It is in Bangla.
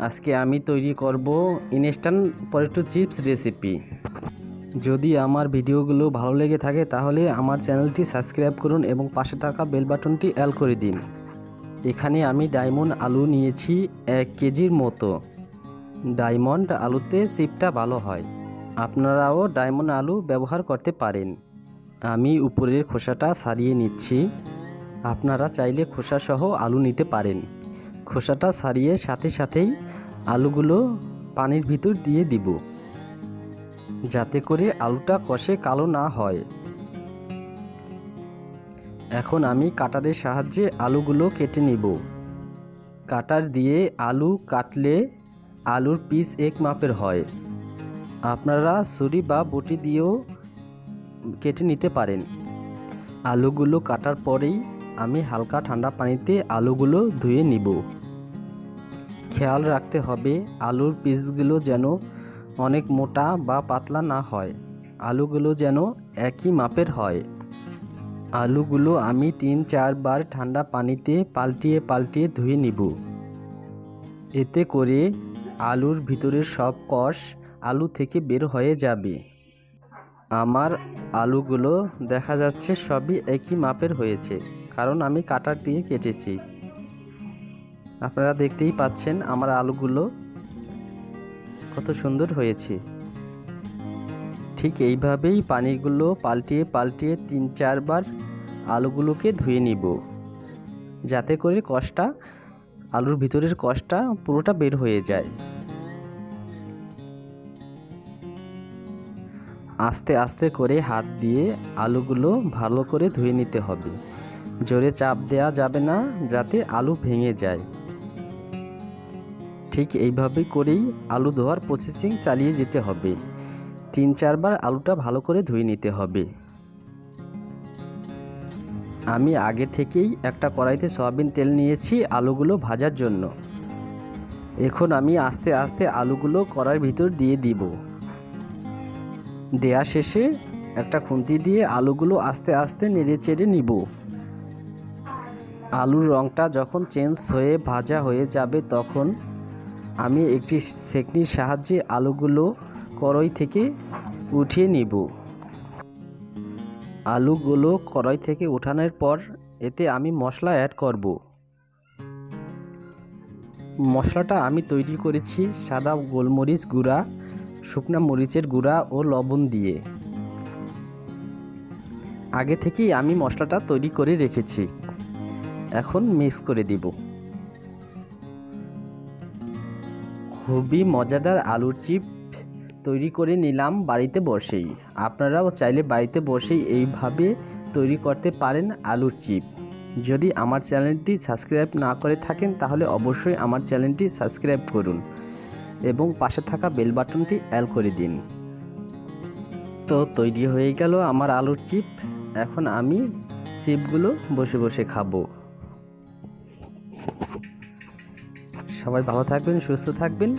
আজকে আমি তৈরি করব ইনস্ট্যান্ট পটেটো চিপস রেসিপি। যদি আমার ভিডিওগুলো ভালো লেগে থাকে তাহলে আমার চ্যানেলটি সাবস্ক্রাইব করুন এবং পাশে থাকা বেল বাটনটি অল করে দিন। এখানে আমি ডায়মন্ড আলু নিয়েছি 1 কেজির মতো। ডায়মন্ড আলুতে চিপটা ভালো হয়, আপনারাও ডায়মন্ড আলু ব্যবহার করতে পারেন। আমি উপরের খোসাটা ছাড়িয়ে নিচ্ছি, আপনারা চাইলে খোসাসহ আলু নিতে পারেন। খোসাটা ছাড়িয়ে সাথে সাথেই আলুগুলো পানির ভিতর দিয়ে দিব, যাতে করে আলুটা কষে কালো না হয়। এখন আমি কাটারের সাহায্যে আলুগুলো কেটে নিব। কাটার দিয়ে আলু কাটলে আলুর পিস এক মাপের হয়। আপনারা ছুরি বা বটি দিয়েও কেটে নিতে পারেন। আলুগুলো কাটার পরেই আমি হালকা ঠান্ডা পানিতে আলুগুলো ধুয়ে নিব। খেয়াল রাখতে হবে আলুর পিসগুলো যেন অনেক মোটা বা পাতলা না হয়, আলুগুলো যেন একই মাপের হয়। আলুগুলো আমি 3-4 বার ঠান্ডা পানিতে পাল্টিয়ে পাল্টিয়ে ধুয়ে নিব। এতে করে আলুর ভিতরের সব কষ আলু থেকে বের হয়ে যাবে। আমার আলুগুলো দেখা যাচ্ছে সবই একই মাপের হয়েছে, কারণ আমি কাটার দিয়ে কেটেছি। আপনারা দেখতেই পাচ্ছেন আমার আলুগুলো কত সুন্দর হয়েছে। ঠিক এইভাবেই পানিগুলো পাল্টিয়ে পাল্টিয়ে 3-4 বার আলুগুলোকে ধুয়ে নিব, যাতে করে কষটা আলুর ভিতরের কষটা পুরোটা বের হয়ে যায়। আস্তে আস্তে করে হাত দিয়ে আলুগুলো ভালো করে ধুয়ে নিতে হবে। জোরে চাপ দেওয়া যাবে না, যাতে আলু ভেঙে যায়। ঠিক এইভাবে করেই আলু ধোয়ার প্রসেসিং চালিয়ে যেতে হবে। 3-4 বার আলুটা ভালো করে ধুয়ে নিতে হবে। আমি আগে থেকেই একটা কড়াইতে সয়াবিন তেল নিয়েছি আলুগুলো ভাজার জন্য। এখন আমি আস্তে আস্তে আলুগুলো কড়াইয়ের ভিতর দিয়ে দিব। দেয়া শেষে একটা খুন্তি দিয়ে আলুগুলো আস্তে আস্তে নেড়ে চেড়ে নিব। আলুর রঙটা যখন চেঞ্জ হয়ে ভাজা হয়ে যাবে তখন আমি একটি ছেঁকনির সাহায্যে আলুগুলো কড়াই থেকে উঠিয়ে নিব। আলুগুলো কড়াই থেকে ওঠানোর পর এতে আমি মশলা অ্যাড করব। মশলাটা আমি তৈরি করেছি সাদা গোলমরিচ গুঁড়া, শুকনা মরিচের গুঁড়া ও লবণ দিয়ে। আগে থেকেই আমি মশলাটা তৈরি করে রেখেছি। এখন মিক্স করে দিব। খুবই মজাদার আলুর চিপ তৈরি করে নিলাম বাড়িতে বসেই। আপনারাও চাইলে বাড়িতে বসেই এইভাবে তৈরি করতে পারেন আলুর চিপ। যদি আমার চ্যানেলটি সাবস্ক্রাইব না করে থাকেন তাহলে অবশ্যই আমার চ্যানেলটি সাবস্ক্রাইব করুন এবং পাশে থাকা বেল বাটনটি অল করে দিন। তো তৈরি হয়ে গেল আমার আলুর চিপ। এখন আমি চিপগুলো বসে বসে খাবো। সবাই ভালো থাকবেন, সুস্থ থাকবেন।